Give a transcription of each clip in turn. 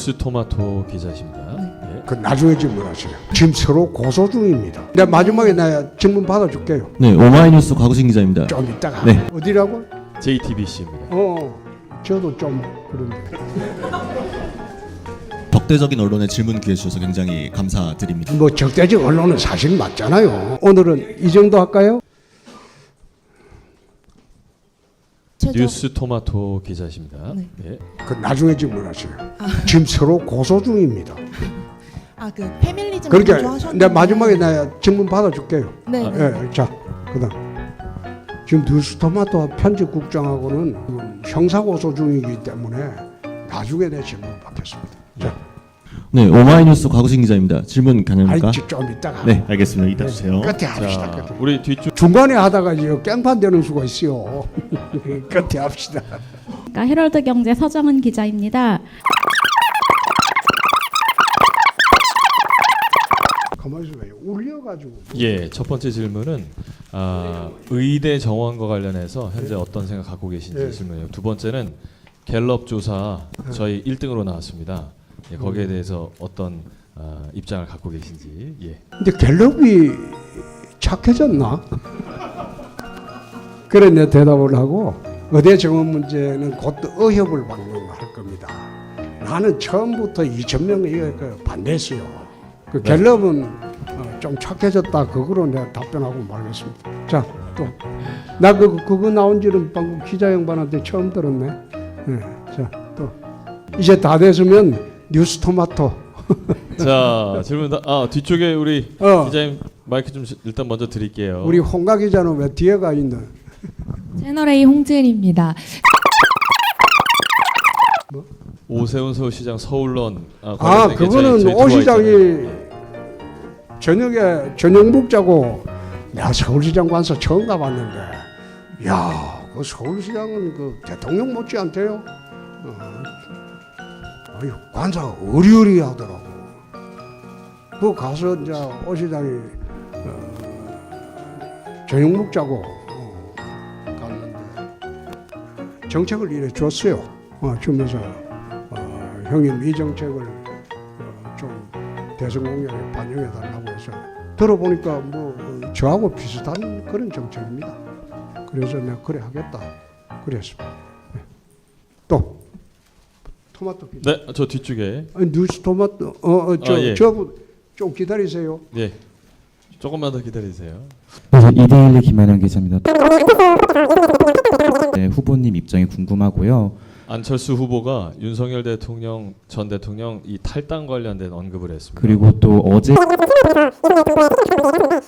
뉴스토마토 기자십니다. 네. 그 나중에 질문하세요. 지금 서로 고소 중입니다. 내가 마지막에 내가 질문 받아줄게요. 네, 오마이뉴스 곽우신 기자입니다. 좀 이따가. 네. 어디라고? JTBC입니다. 저도 좀 그런데. 적대적인 언론에 질문 기회 주셔서 굉장히 감사드립니다. 뭐 적대적 언론은 사실 맞잖아요. 오늘은 이 정도 할까요? 뉴스토마토 기자십니다. 네. 네. 그 나중에 질문하세요. 지금 서로 고소 중입니다. 그 페밀리즘 그러니까 강조하셨는데. 내가 마지막에 내가 질문 받아줄게요. 네. 예, 자, 그다음 지금 뉴스토마토 편집국장하고는 형사고소 중이기 때문에 나중에 내 질문 받겠습니다. 자, 네, 오마이뉴스 곽우신 기자입니다. 질문 가능합니까? 아이 좀 이따가. 네, 알겠습니다. 이따 주세요. 끝에 합시다. 자, 끝에. 우리 뒤쪽 중간에 하다가 이제 깽판 되는 수가 있어요. 끝에 합시다. 헤럴드 경제 서정은 기자입니다. 가만히 있어봐요. 울려가지고. 예, 첫 번째 질문은 의대 정원과 관련해서 현재 어떤 생각 갖고 계신지 네. 질문이에요. 두 번째는 갤럽 조사 저희 1등으로 나왔습니다. 예, 거기에 대해서 어떤 입장을 갖고 계신지. 예. 근데 갤럽이 착해졌나? 그래 내 대답을 하고 의대 정원 문제는 곧 의협을 방문할 겁니다. 나는 처음부터 2,000명에 반대했어요. 그 갤럽은 좀 착해졌다. 그거로 내가 답변하고 말겠습니다. 자, 또 나 그거 나온지는 방금 기자 양반한테 처음 들었네. 네, 자, 또 이제 다 됐으면 뉴스토마토. 자, 질문 뒤쪽에 우리 기자님 마이크 좀 일단 먼저 드릴게요. 우리 홍가 기자는 왜 뒤에 가 있나? 채널A 홍지은입니다. 오세훈 서울시장 서울론 그거는 오 시장이 저녁 먹자고 내가 서울시장 관서 처음 가봤는데, 야, 그 서울시장은 그 대통령 못지않대요. 아유, 관사가 어리어리하더라고. 그 가서 이제 오 시장이 저녁 먹자고 갔는데 정책을 이래 줬어요. 주면서 형님 이 정책을 좀 대선 공약에 반영해 달라고 해서 들어보니까 뭐 저하고 비슷한 그런 정책입니다. 그래서 내가 그래 하겠다 그랬습니다. 네. 또 토마토 기자. 네, 저 뒤쪽에. 뉴스 토마토 예. 좀 기다리세요. 예. 조금만 더 기다리세요. 이데일리 김한영 기자입니다. 네, 후보님 입장이 궁금하고요. 안철수 후보가 윤석열 대통령 전 대통령 이 탈당 관련된 언급을 했습니다. 그리고 또 어제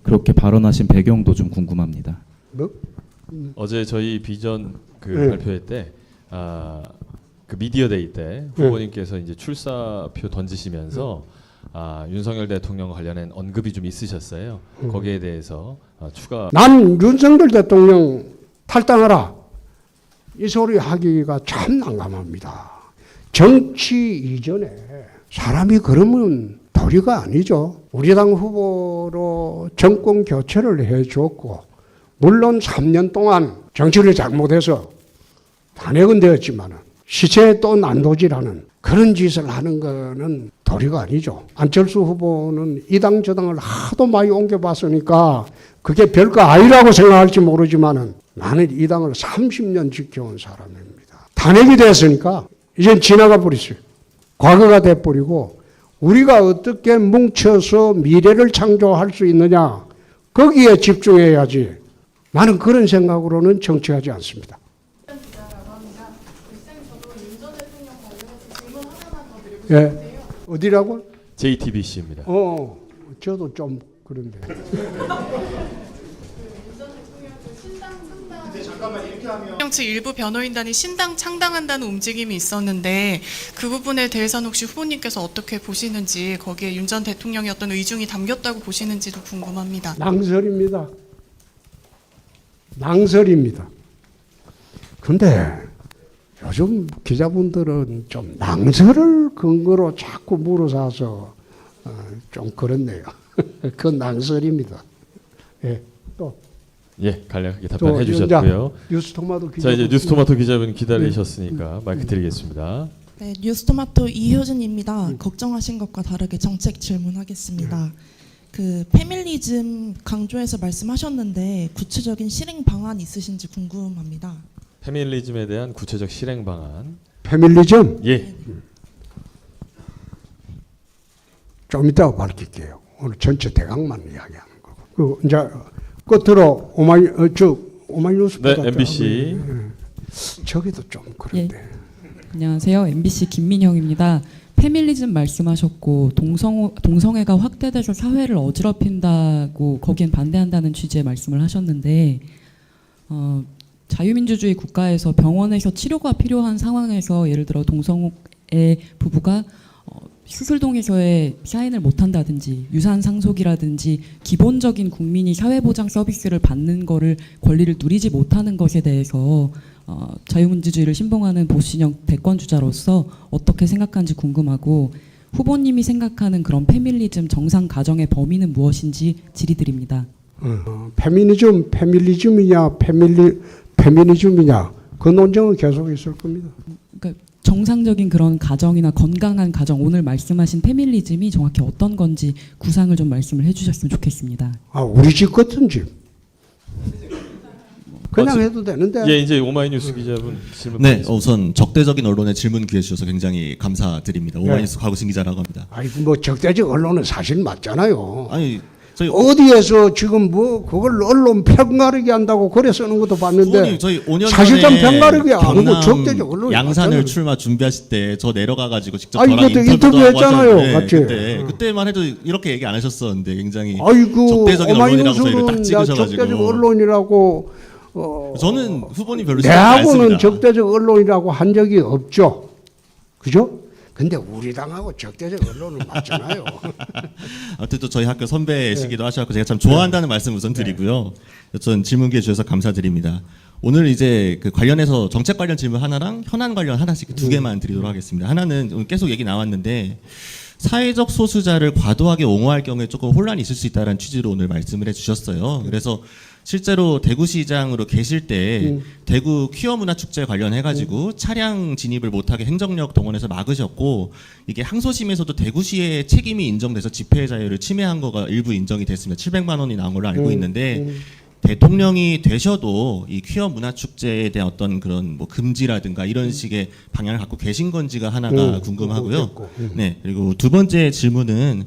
그렇게 발언하신 배경도 좀 궁금합니다. 뭐? 어제 저희 비전 네. 발표회 때 그 미디어데이 때 후보님께서 이제 출사표 던지시면서 윤석열 대통령 관련된 언급이 좀 있으셨어요. 거기에 대해서 추가. 난 윤석열 대통령 탈당하라 이 소리 하기가 참 난감합니다. 정치 이전에 사람이 그러면 도리가 아니죠. 우리 당 후보로 정권 교체를 해줬고 물론 3년 동안 정치를 잘못해서 탄핵은 되었지만 시체에 또 난도질하는 그런 짓을 하는 거는 도리가 아니죠. 안철수 후보는 이 당 저 당을 하도 많이 옮겨봤으니까 그게 별거 아니라고 생각할지 모르지만 나는 이 당을 30년 지켜온 사람입니다. 탄핵이 됐으니까 이젠 지나가 버렸어요. 과거가 돼버리고 우리가 어떻게 뭉쳐서 미래를 창조할 수 있느냐 거기에 집중해야지. 나는 그런 생각으로는 정치하지 않습니다. 예, 어디라고? JTBC입니다. 저도 좀 그런데. 측 일부 변호인단이 신당 창당한다는 움직임이 있었는데 그 부분에 대해서는 혹시 후보님께서 어떻게 보시는지 거기에 윤 전 대통령의 어떤 의중이 담겼다고 보시는지도 궁금합니다. 낭설입니다. 낭설입니다. 근데 요즘 기자분들은 좀 낭설을 근거로 자꾸 물어사서 좀 그렇네요. 그건 낭설입니다. 예, 또. 예, 간략하게 답변해 주셨고요. 뉴스토마토 기자. 자, 이제 뉴스토마토 기자분 기다리셨으니까 마이크 드리겠습니다. 네, 뉴스토마토 이효진입니다. 걱정하신 것과 다르게 정책 질문하겠습니다. 그 페밀리즘 강조해서 말씀하셨는데 구체적인 실행 방안 있으신지 궁금합니다. 페밀리즘에 대한 구체적 실행 방안. 페밀리즘 예. 좀 이따가 밝힐게요. 오늘 전체 대강만 이야기하는 거고. 그 이제 끝으로 오마이뉴스보다 네, MBC. 저기도 좀 그런데. 안녕하세요. MBC 김민영입니다. 페밀리즘 말씀하셨고 동성애가 확대돼서 사회를 어지럽힌다고 거기엔 반대한다는 취지의 말씀을 하셨는데 자유민주주의 국가에서 병원에서 치료가 필요한 상황에서 예를 들어 동성애 부부가 수술동에서의 사인을 못한다든지 유산 상속이라든지 기본적인 국민이 사회보장 서비스를 받는 거를 권리를 누리지 못하는 것에 대해서 자유민주주의를 신봉하는 보수진영 대권주자로서 어떻게 생각하는지 궁금하고 후보님이 생각하는 그런 페밀리즘 정상 가정의 범위는 무엇인지 질의드립니다. 페밀리즘이냐 페미니즘이냐 그 논쟁은 계속 있을 겁니다. 그러니까 정상적인 그런 가정이나 건강한 가정 오늘 말씀하신 페밀리즘이 정확히 어떤 건지 구상을 좀 말씀을 해주셨으면 좋겠습니다. 우리 집 같은 집. 그냥 해도 되는데. 예, 이제 오마이뉴스 기자분 질문. 네, 받겠습니다. 우선 적대적인 언론에 질문 기회 주셔서 굉장히 감사드립니다. 오마이뉴스 과구신 기자라고 합니다. 아이고 뭐 적대적 언론은 사실 맞잖아요. 아니 저희 어디에서 지금 뭐 그걸 언론 편가르기 한다고 글에 쓰는 것도 봤는데 후보님 저희 5년 사실상 전에 편가르기 아니고 경남 적대적 언론이 양산을 맞잖아요. 출마 준비하실 때 저 내려가가지고 직접 아니, 저랑 그때 인터뷰도 하고 인터뷰했잖아요, 하셨는데 같이. 그때만 해도 이렇게 얘기 안 하셨었는데 굉장히 아이고 적대적인 언론이라고 저희를 딱 오마이뉴스는 찍으셔가지고 적대적 언론이라고 저는 후보님 별로 생각 안 내하고는 했습니다. 적대적 언론이라고 한 적이 없죠. 그죠? 근데 우리 당하고 적대적 언론은 맞잖아요. 아무튼 또 저희 학교 선배시기도 하셔서 제가 참 좋아한다는 말씀 우선 드리고요. 전 질문 기회 주셔서 감사드립니다. 오늘 이제 그 관련해서 정책 관련 질문 하나랑 현안 관련 하나씩 두 개만 드리도록 하겠습니다. 하나는 오늘 계속 얘기 나왔는데 사회적 소수자를 과도하게 옹호할 경우에 조금 혼란이 있을 수 있다는 취지로 오늘 말씀을 해주셨어요. 그래서 실제로 대구시장으로 계실 때 대구 퀴어 문화 축제 관련해가지고 차량 진입을 못하게 행정력 동원해서 막으셨고 이게 항소심에서도 대구시의 책임이 인정돼서 집회 자유를 침해한 거가 일부 인정이 됐습니다. 700만 원이 나온 걸로 알고 있는데 대통령이 되셔도 이 퀴어 문화 축제에 대한 어떤 그런 뭐 금지라든가 이런 식의 방향을 갖고 계신 건지가 하나가 궁금하고요. 네, 그리고 두 번째 질문은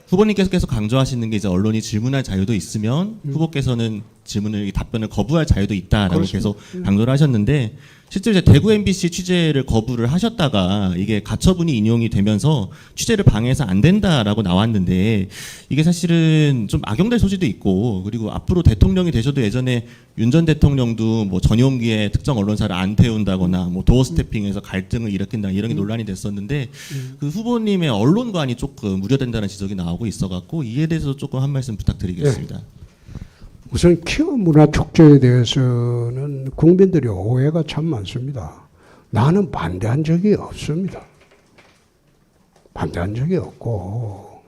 후보님께서 계속 강조하시는 게 이제 언론이 질문할 자유도 있으면 후보께서는 질문을 답변을 거부할 자유도 있다라고 계속 강조를 하셨는데 실제로 이제 대구 MBC 취재를 거부를 하셨다가 이게 가처분이 인용이 되면서 취재를 방해해서 안 된다라고 나왔는데 이게 사실은 좀 악용될 소지도 있고 그리고 앞으로 대통령이 되셔도 예전에 윤 전 대통령도 뭐 전용기에 특정 언론사를 안 태운다거나 뭐 도어 스태핑에서 갈등을 일으킨다 이런 게 논란이 됐었는데 그 후보님의 언론관이 조금 우려된다는 지적이 나오고 있어갖고 이에 대해서 조금 한 말씀 부탁드리겠습니다. 우선 퀴어 문화 축제에 대해서는 국민들의 오해가 참 많습니다. 나는 반대한 적이 없습니다. 반대한 적이 없고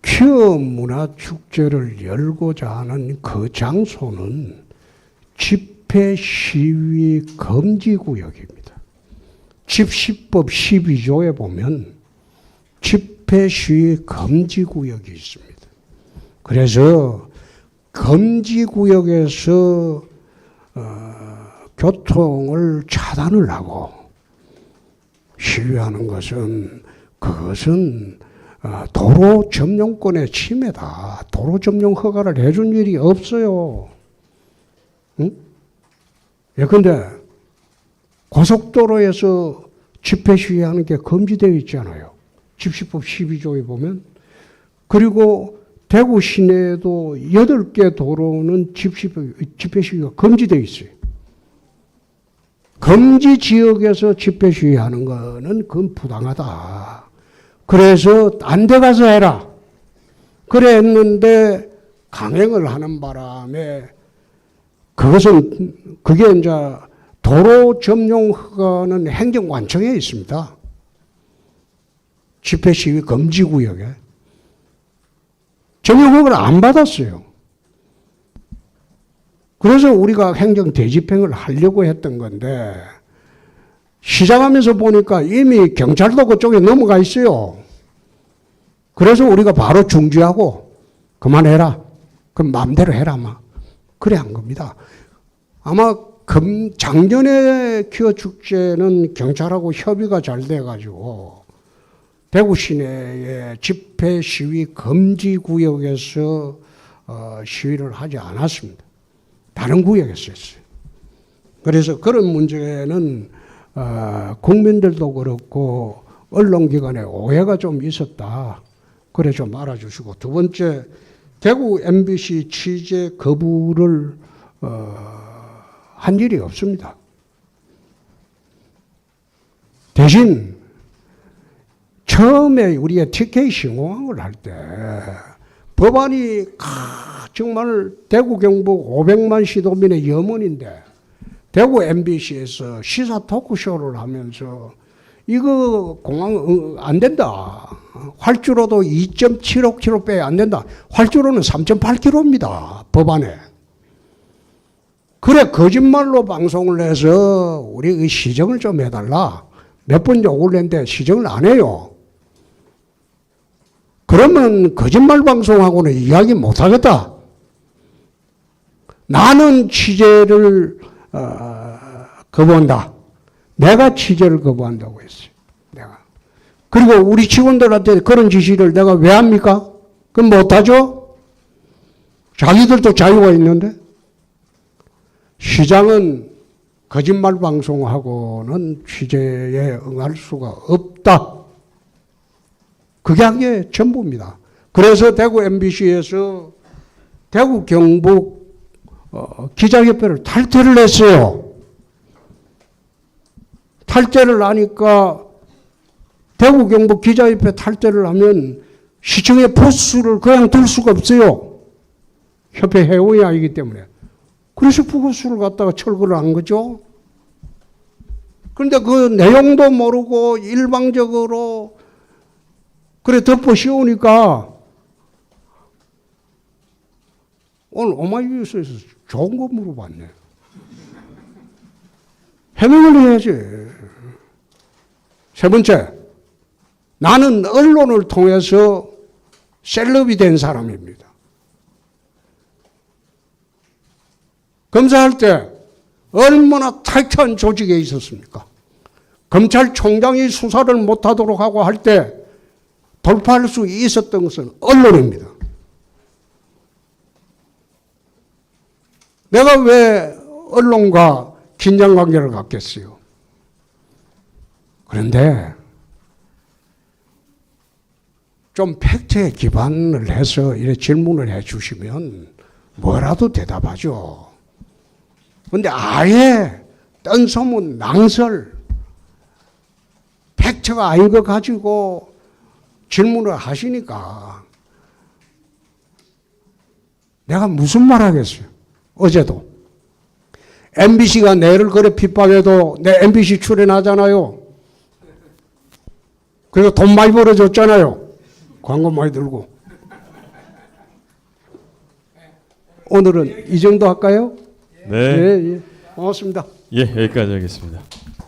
퀴어 문화 축제를 열고자 하는 그 장소는 집회 시위 금지 구역입니다. 집시법 12조에 보면 집회 시위 금지 구역이 있습니다. 그래서 금지구역에서 교통을 차단을 하고 시위하는 것은 그것은 도로 점용권의 침해다. 도로 점용 허가를 해준 일이 없어요. 응? 예컨대 고속도로에서 집회 시위하는 게 금지되어 있잖아요. 집시법 12조에 보면. 그리고 대구 시내에도 8개 도로는 집회 시위가 금지되어 있어요. 금지 지역에서 집회 시위하는 거는 그건 부당하다. 그래서 딴 데 가서 해라. 그래 했는데 강행을 하는 바람에 그게 이제 도로 점용 허가는 행정관청에 있습니다. 집회 시위 금지 구역에. 점용허가를 안 받았어요. 그래서 우리가 행정 대집행을 하려고 했던 건데 시작하면서 보니까 이미 경찰도 그쪽에 넘어가 있어요. 그래서 우리가 바로 중지하고 그만해라. 그럼 마음대로 해라. 막 그래 한 겁니다. 아마 작년에 퀴어 축제는 경찰하고 협의가 잘 돼가지고 대구 시내의 집회 시위 금지 구역에서 시위를 하지 않았습니다. 다른 구역에서 했어요. 그래서 그런 문제는 국민들도 그렇고 언론기관에 오해가 좀 있었다. 그래 좀 알아주시고, 두 번째, 대구 MBC 취재 거부를 한 일이 없습니다. 대신 처음에 우리가 TK 신공항을 할 때 법안이 정말 대구 경북 500만 시도민의 염원인데 대구 MBC에서 시사 토크쇼를 하면서 이거 공항 안 된다. 활주로도 2.75km 안 된다. 활주로는 3.8km입니다. 법안에. 그래 거짓말로 방송을 해서 우리 시정을 좀 해달라. 몇 번 요구를 했는데 시정을 안 해요. 그러면 거짓말 방송하고는 이야기 못 하겠다. 나는 취재를 거부한다. 내가 취재를 거부한다고 했어요. 내가. 그리고 우리 직원들한테 그런 지시를 내가 왜 합니까? 그럼 못하죠? 자기들도 자유가 있는데. 시장은 거짓말 방송하고는 취재에 응할 수가 없다. 그게 한 게 전부입니다. 그래서 대구 MBC에서 대구 경북 기자협회를 탈퇴를 했어요. 탈퇴를 하니까 대구 경북 기자협회 탈퇴를 하면 시청의 보수를 그냥 들 수가 없어요. 협회 회원이 아니기 때문에. 그래서 부고수를 갖다가 철거를 한 거죠. 그런데 그 내용도 모르고 일방적으로 그래 덮어 씌우니까 오늘 오마이뉴스에서 좋은 거 물어봤네. 해명을 해야지. 세 번째, 나는 언론을 통해서 셀럽이 된 사람입니다. 검사할 때 얼마나 타이트한 조직에 있었습니까? 검찰총장이 수사를 못하도록 하고 할 때 돌파할 수 있었던 것은 언론입니다. 내가 왜 언론과 긴장관계를 갖겠어요? 그런데 좀 팩트에 기반을 해서 이렇게 질문을 해 주시면 뭐라도 대답하죠. 그런데 아예 뜬소문, 낭설, 팩트가 아닌 거 가지고 질문을 하시니까 내가 무슨 말 하겠어요. 어제도 MBC가 내를 그래 핍박해도 내 MBC 출연하잖아요. 그리고 돈 많이 벌어줬잖아요. 광고 많이 들고. 오늘은 이 정도 할까요? 네. 예. 고맙습니다. 예, 여기까지 하겠습니다.